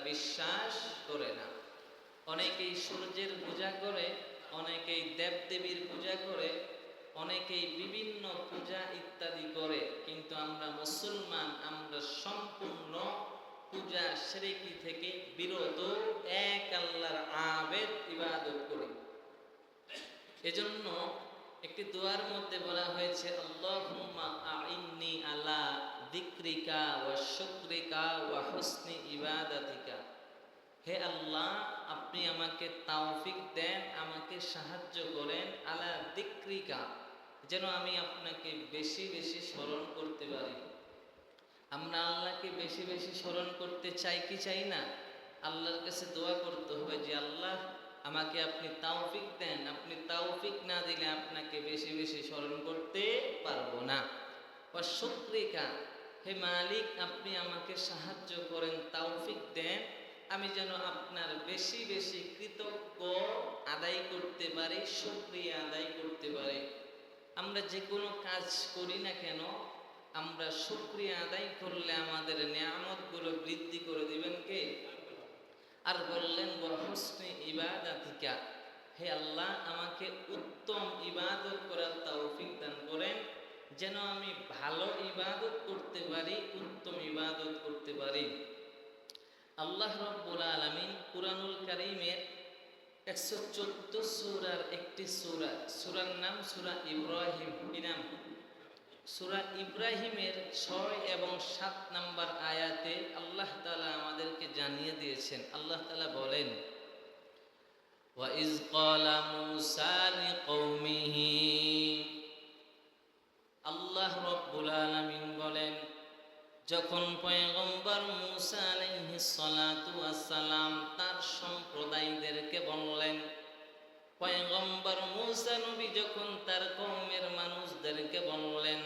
বিশ্বাস করে না। অনেকেই সূর্যের পূজা করে, অনেকেই দেবদেবীর পূজা করে, অনেকেই বিভিন্ন পূজা ইত্যাদি করে, কিন্তু আমরা মুসলমান, আমরা সম্পূর্ণ পূজা শিরকি থেকে বিরত, এক আল্লাহর আবেদ ইবাদত করি। এজন্য একটি দোয়ার মধ্যে বলা হয়েছে, আল্লাহুম্মা আইন্নি আলা যিকরিকা ওয়া শুকরিকা ওয়া হুসনি ইবাদাতিকা। হে আল্লাহ, আপনি আমাকে তৌফিক দেন, আমাকে সাহায্য করেন, আলা যিকরিকা, যেন আমি আপনাকে বেশি বেশি স্মরণ করতে পারি। আমরা আল্লাহকে বেশি বেশি স্মরণ করতে চাই কি চাই না? আল্লাহর কাছে দোয়া করতে হবে যে আল্লাহ, আমাকে আপনি তৌফিক দেন, আপনি তৌফিক না দিলে আপনাকে বেশি বেশি স্মরণ করতে পারবো না। ওয়া শুকরিকা, হে মালিক, আপনি আমাকে সাহায্য করেন, তৌফিক দেন, আমি যেন আপনার বেশি বেশি কৃতজ্ঞ আদায় করতে পারি, শুকরিয়া আদায় করতে পারি। আমরা যে কোনো কাজ করি না কেন, আমরা শুকরিয়া আদায় করলে আমাদের নিয়ামতগুলো বৃদ্ধি করে দিবেন কে? আর বললেন ওয়া হুসনি ইবাদাতিকা, হে আল্লাহ, আমাকে উত্তম ইবাদত করার তৌফিক দান করেন, যেন আমি ভালো ইবাদত করতে পারি, উত্তম ইবাদত করতে পারি। আল্লাহ রাব্বুল আলামিন কুরআনুল কারীমের 114 সূরার একটি সূরা, সূরার নাম সূরা ইব্রাহিম। কি নাম? সূরা ইব্রাহিমের 6 এবং 7 নম্বর আয়াতে আল্লাহ তাআলা আমাদেরকে জানিয়ে দিয়েছেন। আল্লাহ তাআলা বলেন, ওয়া ইয ক্বালা মূসা লিকওমিহি, আল্লাহ রাব্বুল আলামিন বলেন, যখন পয়গম্বর মূসা আলাইহিস সালাতু ওয়াস সালাম তার সম্প্রদায়দেরকে বললেন, পয়গম্বর মূসা নবী যখন তার কওমের মানুষদেরকে বললেন,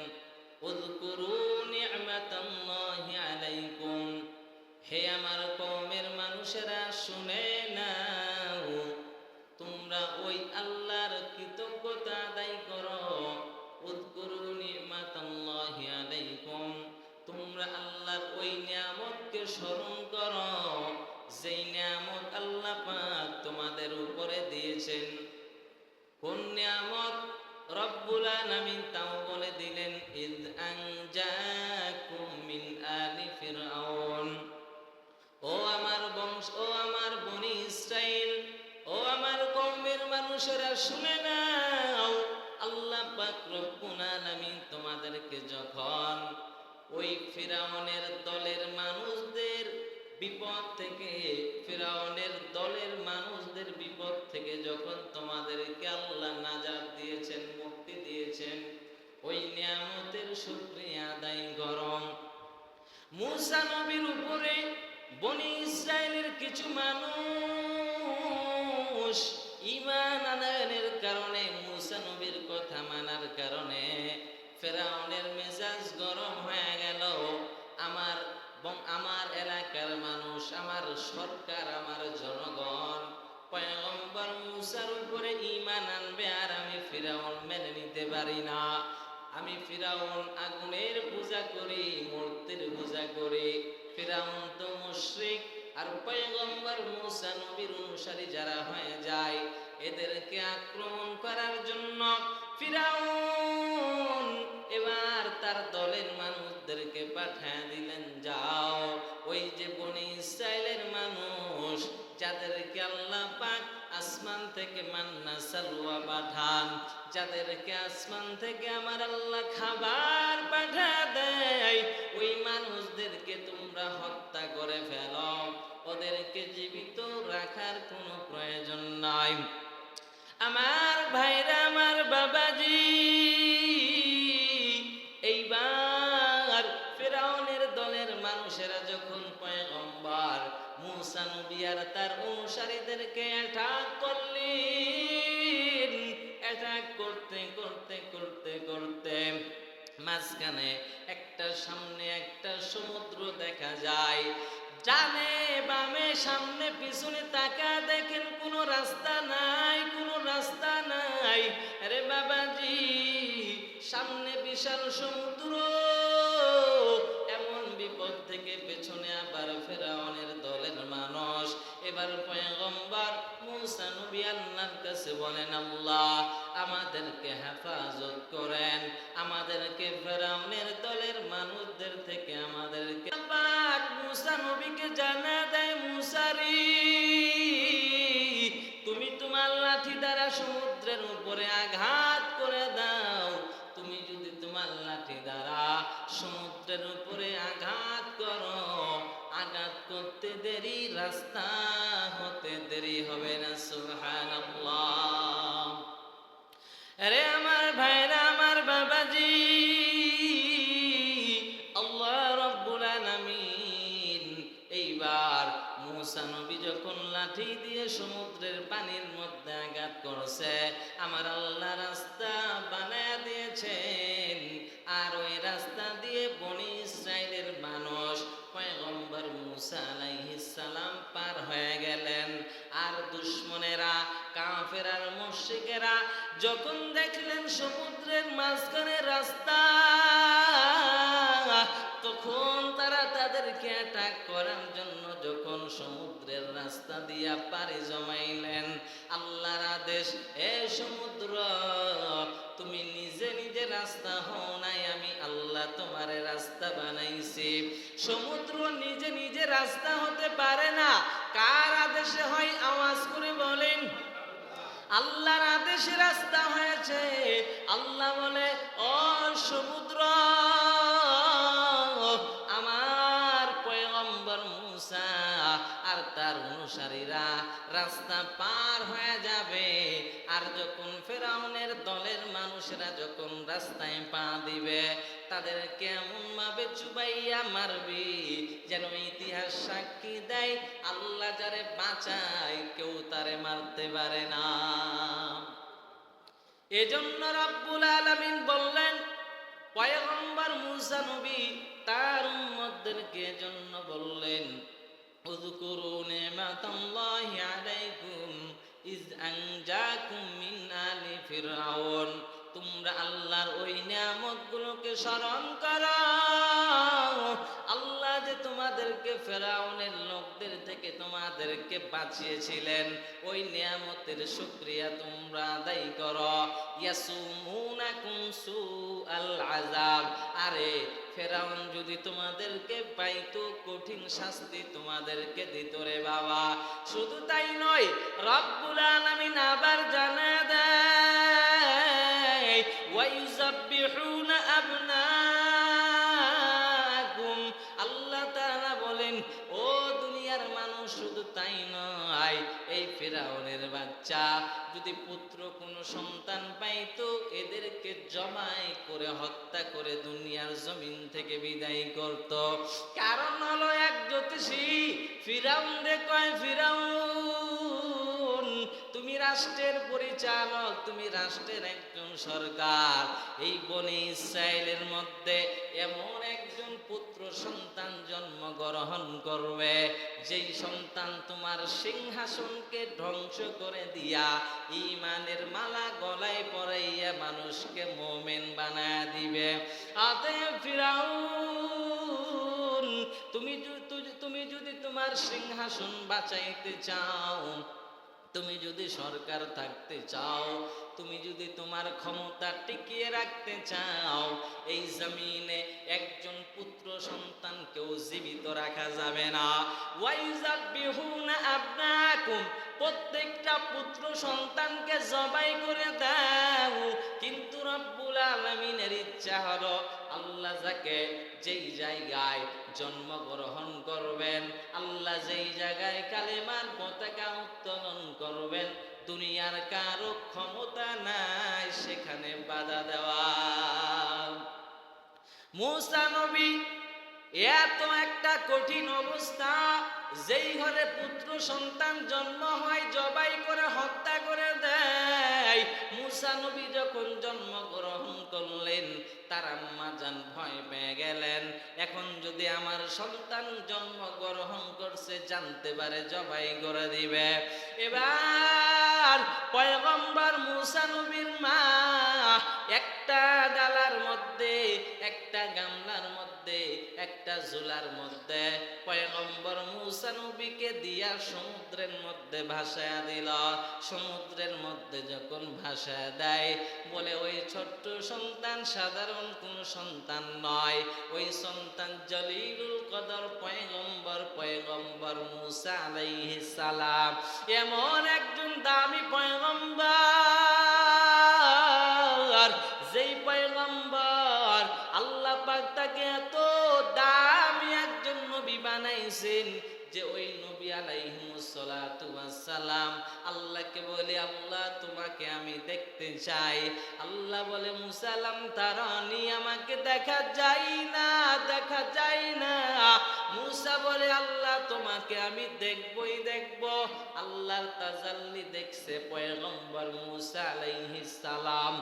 উযকুরু নি'মাতাল্লাহি আলাইকুম, হে আমার কওমের মানুষেরা শুনে নাও, তোমরা ওই আল্লাহর কৃতজ্ঞতা আদায় করো। উযকুরু নি'মাতাল্লাহি আলাইকুম, তোমরা আল্লাহর ওই নিয়ামতকে স্মরণ করো যেই নিয়ামত আল্লাহ পাক তোমাদের উপরে দিয়েছেন। কোন নিয়ামত? রব্বুল আলামিন তাও বলে দিলেন, ইয আনজাকুম মিন আলি ফিরআউন, ও আমার বংশ, ও আমার বনি ইসরাইল, ও আমার কওমের মানুষেরা শুনে নাও, আল্লাহ পাক রব্বুল আলামিন তোমাদেরকে যখন ওই ফিরআউনের দলের মানুষদের বিপদ থেকে, ফিরআউনের দলের মানুষদের বিপদ থেকে যখন তোমাদেরকে আল্লাহ নাজাত দিয়েছেন, মুক্তি দিয়েছেন, ওই নিয়ামতের শুকরিয়া আদায় করো। মূসা নবীর উপরে বনি ইসরাইলের কিছু মানুষ ঈমান আনয়নের কারণে, মূসা নবীর কথা মানার কারণে ফিরআউনের মেজাজ গরম হয়ে গেল। আমার এলাকার মানুষ, আমার সরকার, আমার জনগণ পয়গম্বর মূসার উপরে ঈমান আনবে, আর আমি ফিরআউন মেনে নিতে পারি না। আমি ফিরআউন আগুনের পূজা করি, মূর্তির পূজা করি, ফিরআউন তো মুশরিক, আর পয়গম্বর মূসা নবীর অনুসারী যারা হয়ে যায়, এদেরকে আক্রমণ করার জন্য ফিরআউন এবার তার দলের মানুষদেরকে পাঠিয়ে দিলেন, যাও ওই যে বনি ইসরাইলের মানুষ যাদেরকে আল্লাহ পাক আসমান থেকে মান্না সালওয়া পাঠান, যাদেরকে আসমান থেকে আমার আল্লাহ খাবার পাঠিয়ে দেয়, ওই মানুষদেরকে তোমরা হত্যা করে ফেলো, ওদেরকে জীবিত রাখার কোনো প্রয়োজন নাই। আমার ভাইরা, আমার বাবাজি, এইবার ফিরআউনের দলের মানুষেরা যখন পয়গম্বর মূসা নবী আর তার অনুসারীদেরকে অ্যাটাক করলেন, অ্যাটাক করতে করতে করতে করতে মাঝখানে একটা সামনে একটা সমুদ্র দেখা যায়। ডানে বামে সামনে পিছনে তাকা দেখেন কোনো রাস্তা নাই, কোনো রাস্তা নাই। আরে বাবাজি, সামনে বিশাল সমুদ্র, এমন বিপদ থেকে পেছনে আবার ফিরআউনের দলের মানুষ নবী আল্লাহর কাছে বলেন, আল্লাহ আমাদেরকে হেফাজত করেন, আমাদেরকে ফেরাউনের দলের মানুষদের থেকে আমাদেরকে। পাক মুসা নবীকে জানা দেয়, মুসারি তুমি তোমার লাঠি দ্বারা সমুদ্রের উপরে আঘাত করে দাও। তুমি যদি তোমার লাঠি দ্বারা সমুদ্রের উপরে আঘাত করো, আঘাত করতে দেরি, রাস্তা হতে দেরি হবে না। সুবহানাল্লাহ। আরে আমার ভাইরা, আমার বাবাজি, আল্লাহ রাব্বুল আলামিন এইবার মুসা নবী যখন লাঠি দিয়ে সমুদ্রের পানির মধ্যে আঘাত করছে, আমার আল্লাহ রাস্তা বানায় দিয়েছেন। আর ওই রাস্তা দিয়ে বনি ইসরাইলের মানুষ পয়গম্বর মুসা আলাইহিস সালাম পার হয়ে গেলেন। আর দুশমনেরা, কাফের আর মুশরিকেরা যখন দেখলেন সমুদ্রের মাঝখানে রাস্তা, তখন তারা তাদেরকে অ্যাটাক করার জন্য যখন সমুদ্রের রাস্তা দিয়া পাড়ি জমাইলেন, আল্লাহর আদেশ, এ সমুদ্র তুমি নিজে নিজে রাস্তা হও নাই, আমি আল্লাহ তোমারে রাস্তা বানাইছি। সমুদ্র নিজে নিজে রাস্তা হতে পারে না, কার আদেশে হয়? আওয়াজ করে বলেন। আল্লাহর আদেশে রাস্তা হয়েছে। আল্লাহ বলে, ও সমুদ্র, আমার পয়গম্বর মুসা আর তার অনুসারীরা রাস্তা পার হয়ে যাবে। আর যখন ফেরাউনের দলের মানুষেরা যখন রাস্তায় পা দিবে, তাদেরকে এমন ভাবে চুবাইয়া মারবি যেন ইতিহাস সাক্ষী দেয়, আল্লাহ যারে বাঁচায় কেউ তারে মারতে পারে না। এজন্য রাব্বুল আলামিন বললেন, পয়গম্বর মুসা নবী তার উম্মতদেরকে এজন্য বললেন, উযকুরু নি'মাতাল্লাহি আলাইকুম ইয আনজাকুম মিন আলি ফিরআউন। তোমরা আল্লাহর ওই নিয়ামতগুলোকে স্মরণ করো। আল্লাহ যে তোমাদেরকে ফেরাউনের লোকদের থেকে তোমাদেরকে বাঁচিয়েছিলেন, ওই নিয়ামতের শুকরিয়া তোমরা আদায় করো। ইয়াসুমুনাকুম সুআল আযাব। আরে ফেরাউন যদি তোমাদেরকে পাইতো, কঠিন শাস্তি তোমাদেরকে দিত রে বাবা। শুধু তাই নয়, রব্বুল আলামিন আবার জানায় দেয়, ওয়ায়ুযাব্বিহুনা আবনাকুম। আল্লাহ তাআলা বলেন, ও দুনিয়ার মানুষ, শুধু তাই নয়, এই ফেরাউনের বাচ্চা যদি পুত্র কোনো সন্তান পাইতো, এদেরকে জবাই করে হত্যা করে দুনিয়ার জমিন থেকে বিদায় করত। কারণ হলো এক জ্যোতিষী ফিরাউন রে কয়, ফিরাউন তুমি রাষ্ট্রের পরিচালক, তুমি রাষ্ট্রের একজন সরকার। এই বনি ইসরায়েলের মধ্যে এমন একজন পুত্র সন্তান জন্মগ্রহণ করবে, যেই সন্তান তোমার সিংহাসনকে ধ্বংস করে দিয়া ঈমানের মালা গলায় পরাইয়া মানুষকে মুমিন বানায় দিবে। অতএব ফিরাউন, তুমি যদি তোমার সিংহাসন বাঁচাইতে চাও, তুমি যদি সরকার থাকতে চাও, তুমি যদি তোমার ক্ষমতা টিকিয়ে রাখতে চাও, এই জমিনে একজন পুত্র সন্তানকেও জীবিত রাখা যাবে না। ওয়াইযাব্বিহুনা আবনাকুম, প্রত্যেকটা পুত্র সন্তানকে জবাই করে দাও। কিন্তু রব্বুল আলামিনের ইচ্ছা হলো, আল্লাহ যাকে যেই জায়গায় জন্মগ্রহণ করবেন, আল্লাহ যেই জায়গায় কালেমার পতাকা উত্তোলন করবেন, দুনিয়ার কারো ক্ষমতা নাই সেখানে বাধা দেওয়া। মুসা নবী এত একটা কঠিন অবস্থা, যেই ঘরে পুত্র সন্তান জন্ম হয় জবাই করে হত্যা করে দেয়। মুসা নবী যখন জন্মগ্রহণ করলেন, তার আম্মা জান ভয় পেয়ে গেলেন, এখন যদি আমার সন্তান জন্মগ্রহণ করছে জানতে পারে জবাই করে দিবে। এবার পয়গম্বর মুসা নবীর মা একটা ডালার মধ্যে, একটা গামলার মধ্যে, একটা ঝুলার মধ্যে পয়গম্বর মূসা নবীকে দিয়া সমুদ্রের মধ্যে ভাসায়া দিল। সমুদ্রের মধ্যে যখন ভাসায়া দেয়, বলে ওই ছোট্ট সন্তান সাধারণ কোন সন্তান নয়, ওই সন্তান জলিলুল কদর পয়গম্বর মূসা আলাইহিস সালাম। এমন একজন দামি পয়গম্বর, যেই পয়গম্বর আল্লাহ পাক তাকে এত দামি একজন নবী বানাইছেন যে ওই নবী আলাইহিস সালাতু ওয়াস সালাম আল্লাহকে বলে, আল্লাহ তোমাকে আমি দেখতে চাই। আল্লাহ বলে, মূসা লাম তারানি, আমাকে দেখা যায় না, দেখা যায় না। মূসা বলে, আল্লাহ তোমাকে আমি দেখবই দেখব। আল্লাহর তাজাল্লি দেখছে পয়গম্বর মূসা আলাইহিস সালাম।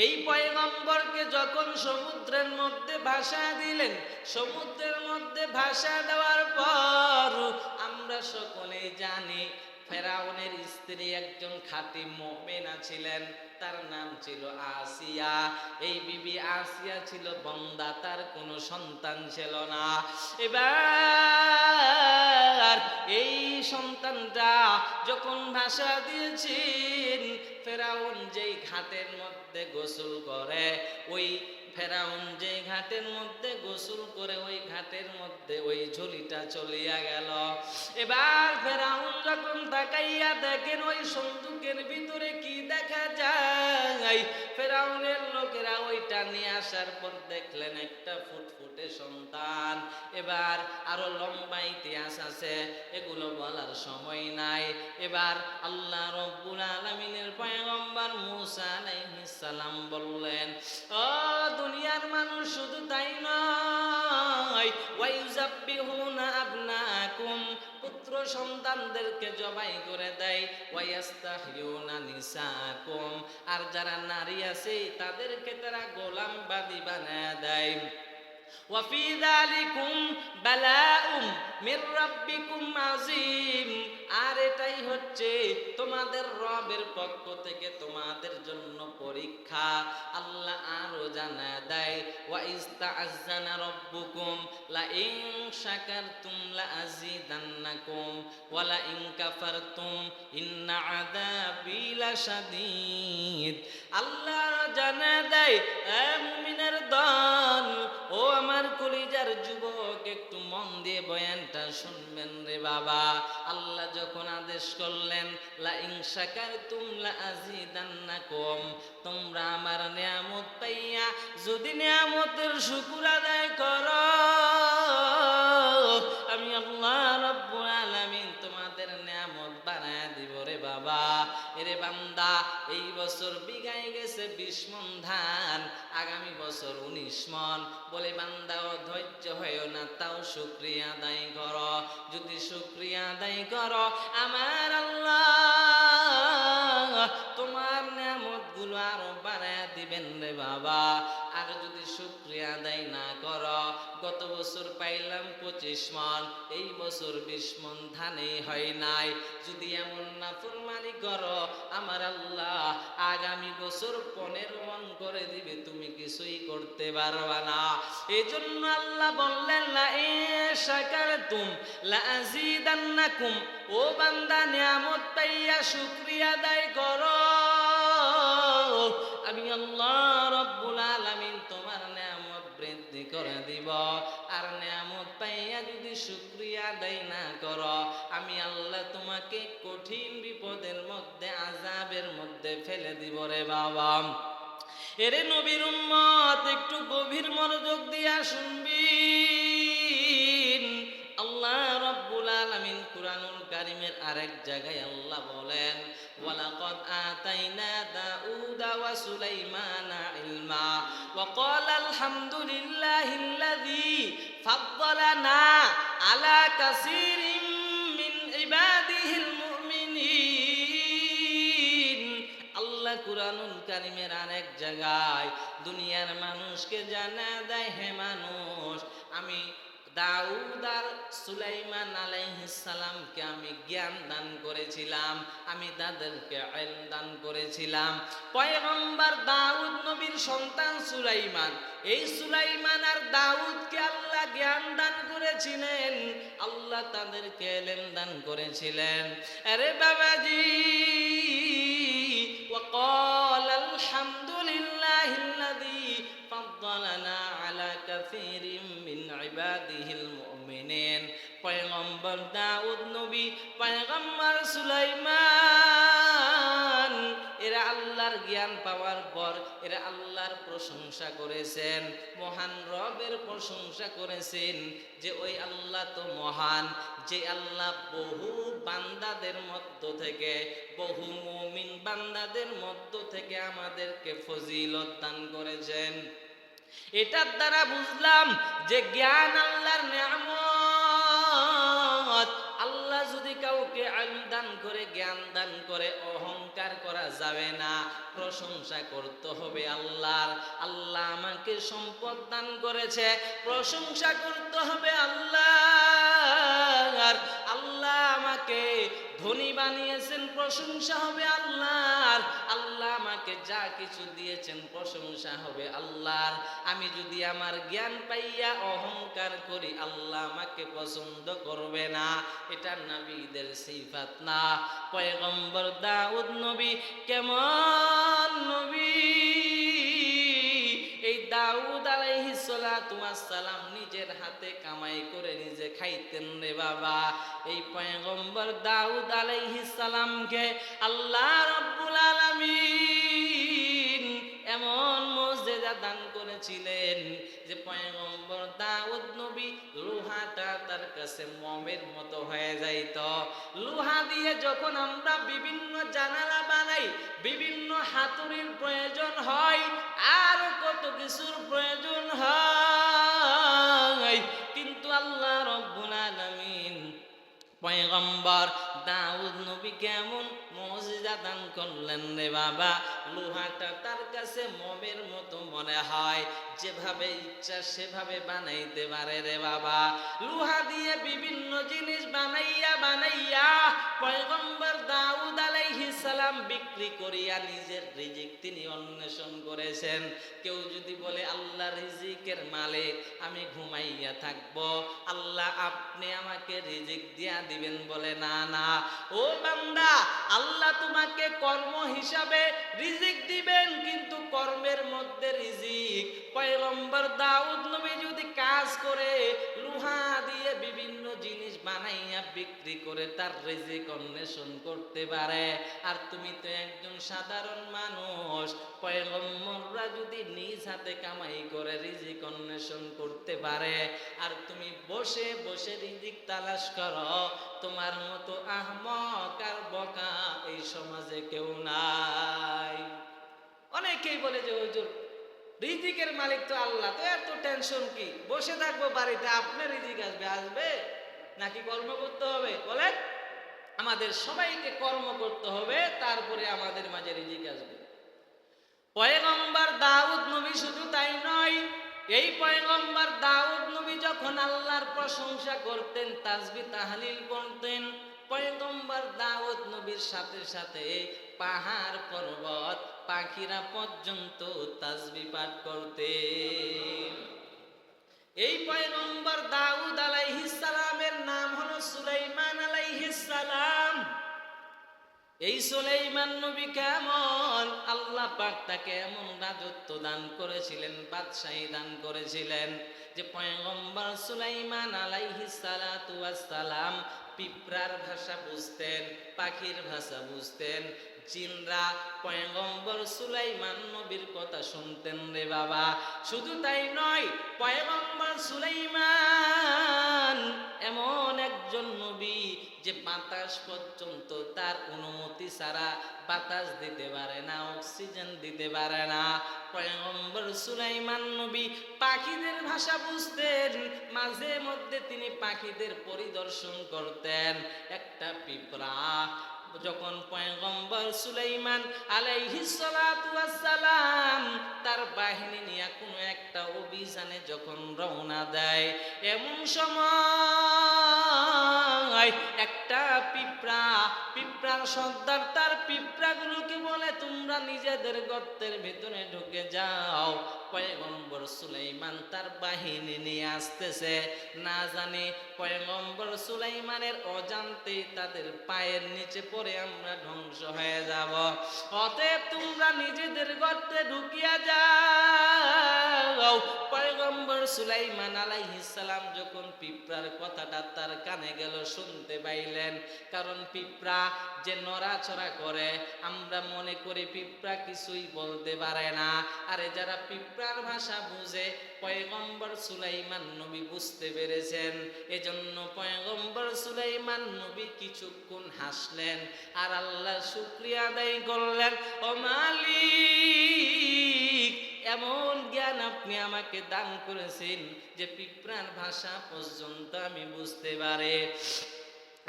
এই পয়গম্বরকে যখন সমুদ্রের মধ্যে ভাসা দিলেন, সমুদ্রের মধ্যে ভাসা দেওয়ার পর আমরা সকলেই জানি ফেরাউনের স্ত্রী একজন খাঁটি মুমিনা ছিলেন, তার নাম ছিল আসিয়া। এই বিবি আসিয়া ছিল বন্দা, তার কোনো সন্তান ছিল না। এবার এই সন্তানটা যখন ভাসা দিয়েছেন, ফেরাউন যেই ঘাটের মধ্যে গোসল করে, ওই ফেরাউন যেই ঘাটের মধ্যে গোসল করে, ওই ঘাটের মধ্যে ওই ঝুলিটা চলিয়া গেল। এবার ফেরাউন যখন তাকাইয়া দেখেন ওই সন্দুকের ভিতরে কি দেখা যায়, ফেরাউনের লোকেরা ওইটা নিয়ে আসার পর দেখলেন একটা ফুটফুটে সন্তান। এবার আরো লম্বা ইতিহাস আছে, এগুলো বলার সময় নাই। এবার আল্লাহ রব্বুল আলামিনের পয়গম্বর মূসা আলাইহিস সালাম বললেন, ও দুনিয়ার মানুষ, শুধু তাই নয়, ওয়াইউযাব্বিহুনা আবনাকুম, পুত্র সন্তানদেরকে জবাই করে দেয়, ওয়াইয়াস্তাহইউনা নিসাকুম, আর যারা নারী আছে তাদেরকে তারা গোলাম বাদী বানায় দেয়। ওয়াফি যালিকুম বালাউম মির রাব্বিকুম আযীম, আর এটাই হচ্ছে তোমাদের রবের পক্ষ থেকে তোমাদের জন্য পরীক্ষা। আল্লাহ আরো জানায় দেয়, ওয়া ইস্তাআযানা রাব্বুকুম লা ইন শাকারতুম লা আযীদান্নাকুম ওয়া লা ইন কাফারতুম ইন্না আযাবি লাশাদীদ। আল্লাহ জানায় দেয়, এ মুমিনের দল, ও আমার কলিজার যুবক, একটু মন দিয়ে বয়ানটা শুনবেন রে বাবা। আল্লাহ যখন আদেশ করলেন, লা ইন শাকারতুম লা আযীদান্নাকুম, তোমরা আমার নিয়ামত পাইয়া যদি নিয়ামতের শুকর আদায় করো, আমি আল্লাহ রাব্বুল আলামিন তোমাদের নিয়ামত বানায় দিব রে বাবা। এরে বান্দা, এই বছর বিঘায় গেছে 20 মণ ধান, আগামী বছর 19 মণ। বলে বান্দা, ধৈর্য হয়েও না, তাও শুকরিয়া আদায় করো। যদি শুকরিয়া আদায় করো, আমার আল্লাহ তোমার নিয়ামতগুলো আরো বাড়ায় দিবেন রে বাবা। আর যদি শুকরিয়া আদায় না করো, গত বছর পাইলাম 25 মণ, এই বছর 20 মণ ধানই হয় নাই, যদি এমন নাফরমানি করো, আমার আল্লাহ আগামী বছর 15 মণ করে দিবে, তুমি কিছুই করতে পারবা না। এজন্য আল্লাহ বললেন, লা ইন শাকারতুম লা আযীদান্নাকুম, ও বান্দা নিয়ামত পাইয়া শুকরিয়া আদায় করো, আমি আল্লাহ রব্বুল আলামিন তোমার নিয়ামত বৃদ্ধি করে দিব। আর নিয়ামত পাইয়া যদি শুকরিয়া আদায় না করো, আমি আল্লাহ তোমাকে কঠিন বিপদের মধ্যে, আযাবের মধ্যে ফেলে দিব রে বাবা। এরে নবীর উম্মত, একটু গভীর মনোযোগ দিয়া শুনবিন। আল্লাহ রাব্বুল আলামিন কুরআনুল কারীমের আরেক জায়গায় আল্লাহ বলেন, ওয়ালাকাদ আতাইনা দাউদা ওয়া সুলাইমানা ইলমা ওয়া ক্বালা আলহামদুলিল্লাহিল্লাযী ফাদ্দালানা আলা কাসীরিম মিন ইবাদিহিল মুমিনিন। আল্লাহ কুরআনুল কারীমের আরেক জায়গায় দুনিয়ার মানুষকে জানা দেয়, হে মানুষ, আমি দাউদ আর সুলাইমান আলাইহিস সালামকে আমি জ্ঞান দান করেছিলাম, আমি তাদেরকে ইলম দান করেছিলাম। পয়গম্বর দাউদ নবীর সন্তান সুলাইমান, এই সুলাইমান আর দাউদকে আল্লাহ জ্ঞান দান করেছিলেন। আল্লাহ তাদেরকে ইলম দান করেছিলেন। আরে বাবাজি, وقال الحمد لله الذي فضلنا على كثير من عباده المؤمنين। পয়গম্বর দাউদ নবী, পয়গম্বর সুলাইমান, এরা আল্লাহর জ্ঞান পাওয়ার পর এরা আল্লাহর প্রশংসা করেছেন, মহান রবের প্রশংসা করেছেন যে ওই আল্লাহ তো মহান, যে আল্লাহ বহু বান্দাদের মধ্য থেকে, বহু মুমিন বান্দাদের মধ্য থেকে আমাদেরকে ফজিলত দান করেছেন। এটার দ্বারা বুঝলাম যে জ্ঞান আল্লাহর নেয়ামত। আল্লাহ যদি কাউকে ইলম দান করে, জ্ঞান দান করে, অহংকার করা যাবে না, প্রশংসা করতে হবে আল্লাহর। আল্লাহ আমাকে সম্পদ দান করেছে, প্রশংসা করতে হবে আল্লাহর। আল্লাহ আমাকে ধনী বানিয়েছেন, প্রশংসা হবে আল্লাহর। আল্লাহ আমাকে যা কিছু দিয়েছেন, প্রশংসা হবে আল্লাহর। আমি যদি আমার জ্ঞান পাইয়া অহংকার করি, আল্লাহ আমাকে পছন্দ করবে না। এটা নবীদের সিফাত না। পয়গম্বর দাউদ নবী কেমন নবী! এই দাউদ আলাইহিস সালাতু ওয়াস সালাম নিজের হাতে কামাই করে নিজে খাইতেন রে বাবা। এই পয়গম্বর দাউদ আলাইহিস সালামকে আল্লাহ রাব্বুল আলামিন এমন মুজিজা দান করেছিলেন যে পয়গম্বর দাউদ নবী লোহাটা তার কাছে মোমের মতো হয়ে যাইত। লোহা দিয়ে যখন আমরা বিভিন্ন জানালা বানাই, বিভিন্ন হাতুড়ির প্রয়োজন হয়, আর কত কিছুর প্রয়োজন হয়, কিন্তু আল্লাহ রাব্বুল আলামিন পয়গম্বর দাউদ নবী কেমন মুজিজা দান করলেন রে বাবা। লোহাটা তার কাছে মোমের মতো মনে হয়, যেভাবে ইচ্ছা সেভাবে বানাইতে পারে রে বাবা। লোহা দিয়ে বিভিন্ন জিনিস বানাইয়া বানাইয়া পয়গম্বর দাউদ আলাইহিস সালাম বিক্রি করিয়া নিজের রিজিক তিনি অন্বেষণ করেছেন। কেউ যদি বলে আল্লাহ রিজিকের মালিক, আমি ঘুমাইয়া থাকবো, আল্লাহ আপনি আমাকে রিজিক দিয়া দিবেন, বলে না না ও বান্দা, আল্লাহ তোমাকে কর্ম হিসাবে রিজিক দিবেন, কিন্তু কর্মের মধ্যে রিজিক। পয়গম্বর দাউদ নবী যদি কাজ করে লোহা দিয়ে বিভিন্ন জিনিস বানাইয়া বিক্রি করে তার রিজিক অন্বেষণ করতে পারে, আর তুমি তো একজন সাধারণ মানুষ। পয়গম্বররা যদি নিজ হাতে কামাই করে রিজিক অন্বেষণ করতে পারে, আর তুমি বসে বসে রিজিক তালাশ করো, তোমার মতো আহমক আর বকা এই সমাজে কেউ নাই। অনেকেই বলে যে হুজুর রিজিকের মালিক তো আল্লাহ, তো এত টেনশন কি, বসে থাকবো বাড়িতে, আপনার রিজিক আসবে আসবে নাকি কর্ম করতে হবে? বলেন, আমাদের সবাইকে কর্ম করতে হবে, তারপরে আমাদের মাঝে রিজিক আসবে। পয়গম্বর দাউদ নবী শুধু তাই নয়, এই পয়গম্বর দাউদ নবী যখন আল্লাহর প্রশংসা করতেন, তাসবিহ তাহলিল করতেন, পয়গম্বর দাউদ নবীর সাথে সাথে পাহাড় পর্বত পাখিরা পর্যন্ত তাসবিহ পাঠ করতেন। এই পয়গম্বর দাউদ আলাইহিস সালামের নাম হলো সুলাইমান আলাইহিস সালাম। এই সুলাইমান নবী কেমন, আল্লাহ পাক তাকে এমন রাজত্ব দান করেছিলেন, বাদশাহী দান করেছিলেন, যে পয়গম্বর সুলাইমান আলাইহিস সালাতু ওয়াস সালাম পিঁপড়ার ভাষা বুঝতেন, পাখির ভাষা বুঝতেন। জিনরা পয়গম্বর সুলাইমান নবীর কথা শুনতেন রে বাবা। শুধু তাই নয়, পয়গম্বর সুলাইমান এমন একজন নবী যে বাতাস পর্যন্ত তার অনুমতি ছাড়া বাতাস দিতে পারে না, অক্সিজেন দিতে পারে না। পয়গম্বর সুলাইমান নবী পাখিদের ভাষা বুঝতেন, মাঝে মধ্যে তিনি পাখিদের পরিদর্শন করতেন। একটা পিঁপড়া যখন পয়গম্বর সুলাইমান আলাইহিস সালাতু ওয়াস সালাম তার বাহিনী নিয়ে কোনো একটা অভিযানে যখন রওনা দেয়, এমন সময় একটা পিঁপড়া পিঁপড়ার সর্দার তার পিঁপড়াগুলোকে বলে তোমরা নিজেদের গর্তের ভিতরে ঢুকে যাও। পয়গম্বর সুলাইমান তার বাহিনী নিয়ে আসতেছে, না জানে পয়গম্বর সুলাইমানের অজান্তে তাদের পায়ের নিচে পড়ে আমরা ধ্বংস হয়ে যাব। অতএব তোমরা নিজেদের গর্তে ঢুকিয়া যাও। পয়গম্বর সুলাইমান আলাইহিস সালাম যখন পিঁপড়ার কথাটা তার কানে গেল, শুনতে পাইলেন। কারণ পিঁপড়া যে নড়াচড়া করে আমরা মনে করি পিঁপড়া কিছুই বলতে পারে না। আরে যারা পিঁপড়ার ভাষা বুঝে পয়গম্বর সুলাইমান নবী বুঝতে পেরেছেন। এজন্য পয়গম্বর সুলাইমান নবী কিছুক্ষণ হাসলেন আর আল্লাহর শুকরিয়া আদায় করলেন। ও মালিক, এমন জ্ঞান আপনি আমাকে দান করেছেন যে পিঁপড়ার ভাষা পর্যন্ত আমি বুঝতে পারি।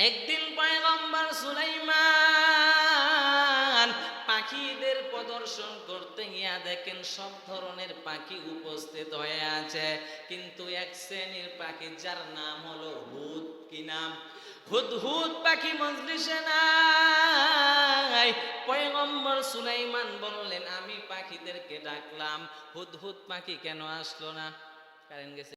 একদিন পয়গম্বর সুলাইমান পাখিদের প্রদর্শন করতে গিয়া দেখেন সব ধরনের পাখি উপস্থিত হয়ে আছে, কিন্তু এক শ্রেণীর পাখি যার নাম হলো হুদ। কি নাম? হুদহুদ পাখি মজলিসে নাই। পয়গম্বর সুলাইমান বললেন আমি পাখিদেরকে ডাকলাম, হুদহুদ পাখি কেন আসলো না? কারেন্ট গেছে।